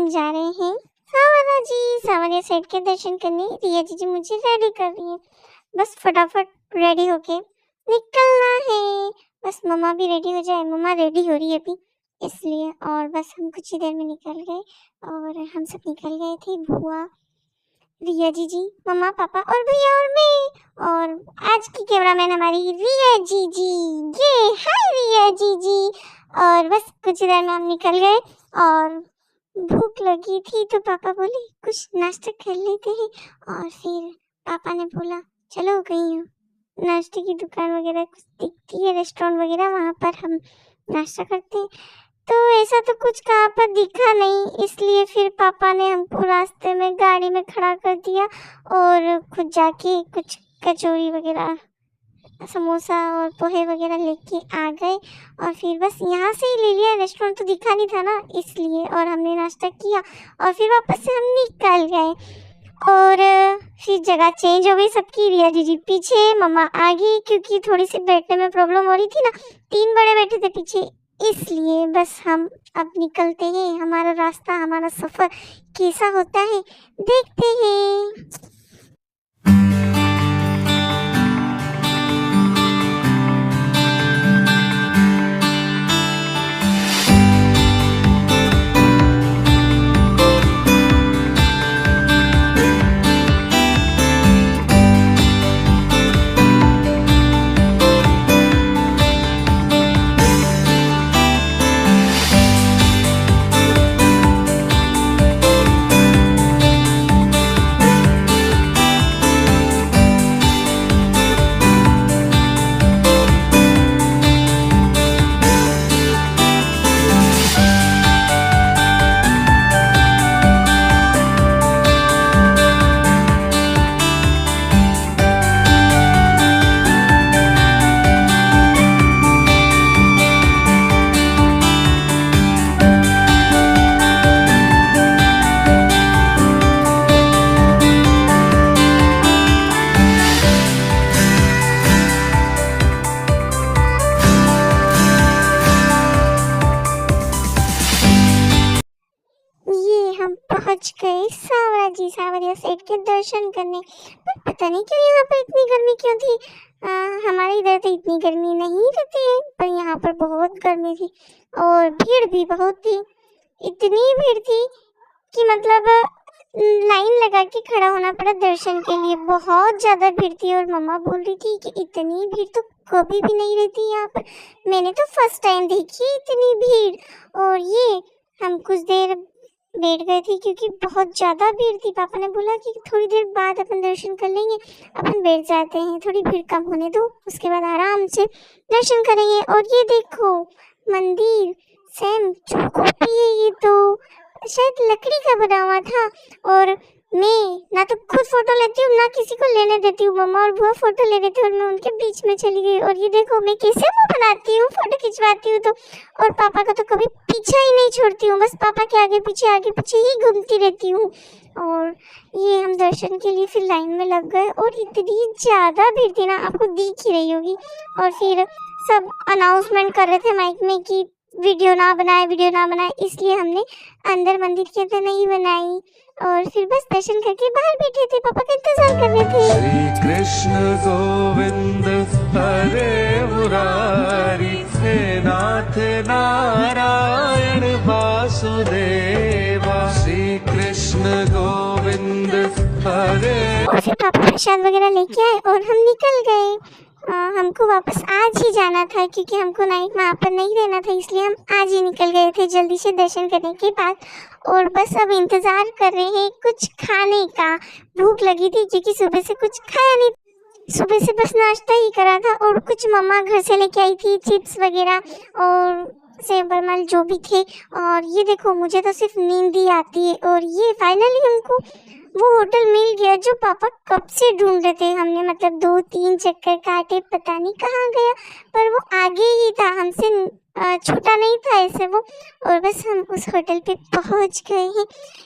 हम जा रहे हैं सावरा जी, सावरिया सेठ के दर्शन करने। रिया जी मुझे रेडी कर रही है, बस फटाफट रेडी होके निकलना है। बस मम्मा भी रेडी हो जाए, मम्मा रेडी हो रही है अभी इसलिए। और बस हम कुछ ही देर में निकल गए और हम सब निकल गए थे, बुआ, रिया जी, मम्मा, पापा और भैया और मैं। और आज की कैमरामैन हमारी रिया जी। ये हाय रिया जी। और बस कुछ ही देर में हम निकल गए और भूख लगी थी तो पापा बोले कुछ नाश्ता कर लेते हैं। और फिर पापा ने बोला चलो कहीं नाश्ते की दुकान वगैरह कुछ दिखती है, रेस्टोरेंट वगैरह, वहाँ पर हम नाश्ता करते हैं। तो ऐसा तो कुछ कहाँ पर दिखा नहीं, इसलिए फिर पापा ने हमको रास्ते में गाड़ी में खड़ा कर दिया और खुद जाके कुछ कचौरी वगैरह, समोसा और पोहे वगैरह लेके आ गए। और फिर बस यहाँ से ही ले लिया, रेस्टोरेंट तो दिखा नहीं था ना इसलिए। और हमने नाश्ता किया और फिर वापस से हम निकल गए। और फिर जगह चेंज हो गई सबकी, रिया जी पीछे, मम्मा आगे, क्योंकि थोड़ी सी बैठने में प्रॉब्लम हो रही थी ना, 3 बड़े बैठे थे पीछे, इसलिए बस हम अब निकलते हैं। हमारा रास्ता, हमारा सफ़र कैसा होता है देखते हैं। पहुंच गए सावरा जी, सावरिया सेठ के दर्शन करने। पर पता नहीं क्यों यहाँ पर इतनी गर्मी क्यों थी। हमारे इधर तो इतनी गर्मी नहीं रहती है, पर यहाँ पर बहुत गर्मी थी और भीड़ भी बहुत थी। इतनी भीड़ थी कि मतलब लाइन लगा के खड़ा होना पड़ा दर्शन के लिए, बहुत ज़्यादा भीड़ थी। और मम्मा बोल रही थी कि इतनी भीड़ तो कभी भी नहीं रहती यहाँ पर, मैंने तो फर्स्ट टाइम देखी इतनी भीड़। और ये हम कुछ देर बैठ गए थे क्योंकि बहुत ज़्यादा भीड़ थी। पापा ने बोला कि थोड़ी देर बाद अपन दर्शन कर लेंगे, अपन बैठ जाते हैं, थोड़ी भीड़ कम होने दो, उसके बाद आराम से दर्शन करेंगे। और ये देखो मंदिर सेम चौकोपी है, ये तो शायद लकड़ी का बना हुआ था। और मैं ना तो खुद फोटो लेती हूँ ना किसी को लेने देती हूँ, मम्मा और बुआ फोटो ले रहे थे और मैं उनके बीच में चली गई। और ये देखो मैं कैसे मुँह बनाती हूँ, फोटो खिंचवाती हूँ तो। और पापा का तो कभी पीछा ही नहीं छोड़ती हूँ, बस पापा के आगे पीछे ही घूमती रहती हूँ। और ये हम दर्शन के लिए फिर लाइन में लग गए और इतनी ज़्यादा भीड़ थी ना, आपको दिख ही रही होगी। और फिर सब अनाउंसमेंट कर रहे थे माइक में कि वीडियो ना बनाए, इसलिए हमने अंदर मंदिर के अंदर नहीं बनाई। और फिर बस दर्शन करके बाहर बैठे थे, पापा का इंतजार कर रहे थे। श्री कृष्ण गोविंद हरे मुरारी, हे नाथ नारायण वासुदेवा, श्री कृष्ण गोविंद हरे। और फिर पापा प्रसाद वगैरह लेके आए और हम निकल गए। हमको वापस आज ही जाना था क्योंकि हमको नाइट वहाँ पर नहीं रहना था, इसलिए हम आज ही निकल गए थे जल्दी से दर्शन करने के बाद। और बस अब इंतज़ार कर रहे हैं कुछ खाने का, भूख लगी थी क्योंकि सुबह से कुछ खाया नहीं, सुबह से बस नाश्ता ही करा था। और कुछ मम्मा घर से लेके आई थी चिप्स वगैरह और सेब बरमल जो भी थे। और ये देखो मुझे तो सिर्फ नींद ही आती है। और ये फाइनली हमको वो होटल मिल गया जो पापा कब से ढूंढ रहे थे। हमने मतलब 2-3 चक्कर काटे, पता नहीं कहाँ गया, पर वो आगे ही था, हमसे छोटा नहीं था ऐसे वो। और बस हम उस होटल पे पहुंच गए हैं।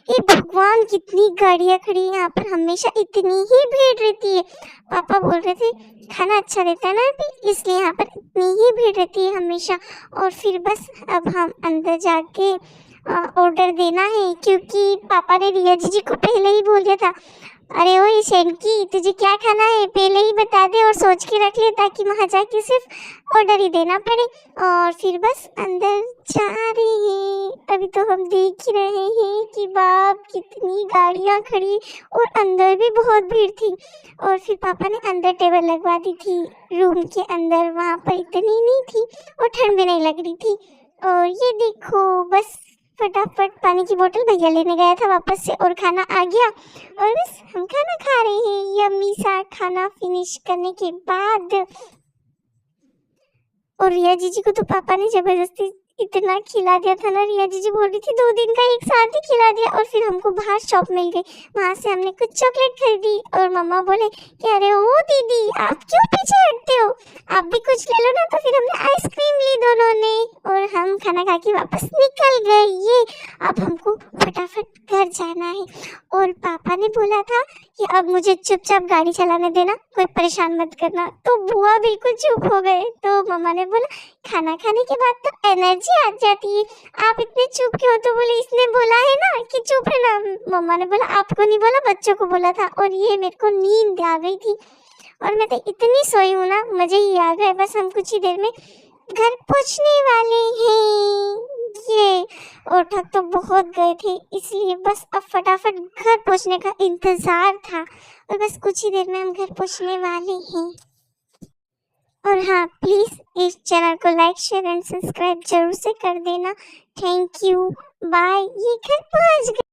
ये भगवान कितनी गाड़ियाँ खड़ी हैं यहाँ पर, हमेशा इतनी ही भीड़ रहती है। पापा बोल रहे थे खाना अच्छा रहता है ना अभी, इसलिए यहाँ पर इतनी ही भीड़ रहती है हमेशा। और फिर बस अब हम अंदर जाके ऑर्डर देना है, क्योंकि पापा ने रिया जीजी को पहले ही बोल दिया था। अरे ओ ये शेनकी, तुझे क्या खाना है पहले ही बता दे और सोच के रख ले, ताकि वहाँ जाके सिर्फ ऑर्डर ही देना पड़े। और फिर बस अंदर जा रहे हैं। अभी तो हम देख ही रहे हैं कि बाप कितनी गाड़ियाँ खड़ी और अंदर भी बहुत भीड़ थी। और फिर पापा ने अंदर टेबल लगवा दी थी रूम के अंदर, वहाँ पर इतनी नहीं थी और ठंड भी नहीं लग रही थी। और ये देखो बस फटाफट पानी की बोतल भैया लेने गया था वापस से, और खाना आ गया और बस हम खाना खा रहे हैं यम्मी सा खाना फिनिश करने के बाद। और रिया जीजी को तो पापा ने जबरदस्ती इतना खिला दिया था ना, रिया जीजी बोल रही थी 2 दिन का एक साथ ही खिला दिया। और फिर हमको बाहर शॉप मिल गई, वहाँ से हमने कुछ चॉकलेट खरीदी और मम्मा बोले कि अरे ओ दीदी आप क्यों पीछे हटते हो, आप भी कुछ ले लो ना। तो फिर हमने आइसक्रीम ली दोनों ने और हम खाना खा के वापस निकल गए। ये अब हमको फटाफट घर जाना है। और पापा ने बोला था कि अब मुझे चुपचाप गाड़ी चलाने देना, कोई परेशान मत करना। तो बुआ बिल्कुल चुप हो गए। तो मम्मा ने बोला खाना खाने के बाद तो एनर्जी आ जाती है, आप इतने चुप क्यों? तो बोले इसने बोला है ना कि चुप रहना। मम्मा ने बोला आपको नहीं बोला, बच्चों को बोला था। और ये मेरे को नींद आ गई थी और मैं तो इतनी सोई हूँ ना, मजे ही आ गए। बस हम कुछ ही देर में घर पहुँचने वाले हैं। ये और थक तो बहुत गए थे, इसलिए बस अब फटाफट घर पहुँचने का इंतज़ार था और बस कुछ ही देर में हम घर पहुँचने वाले हैं। और हाँ प्लीज़ इस चैनल को लाइक शेयर एंड सब्सक्राइब जरूर से कर देना। Thank you, bye. ये घर पहुँच गए।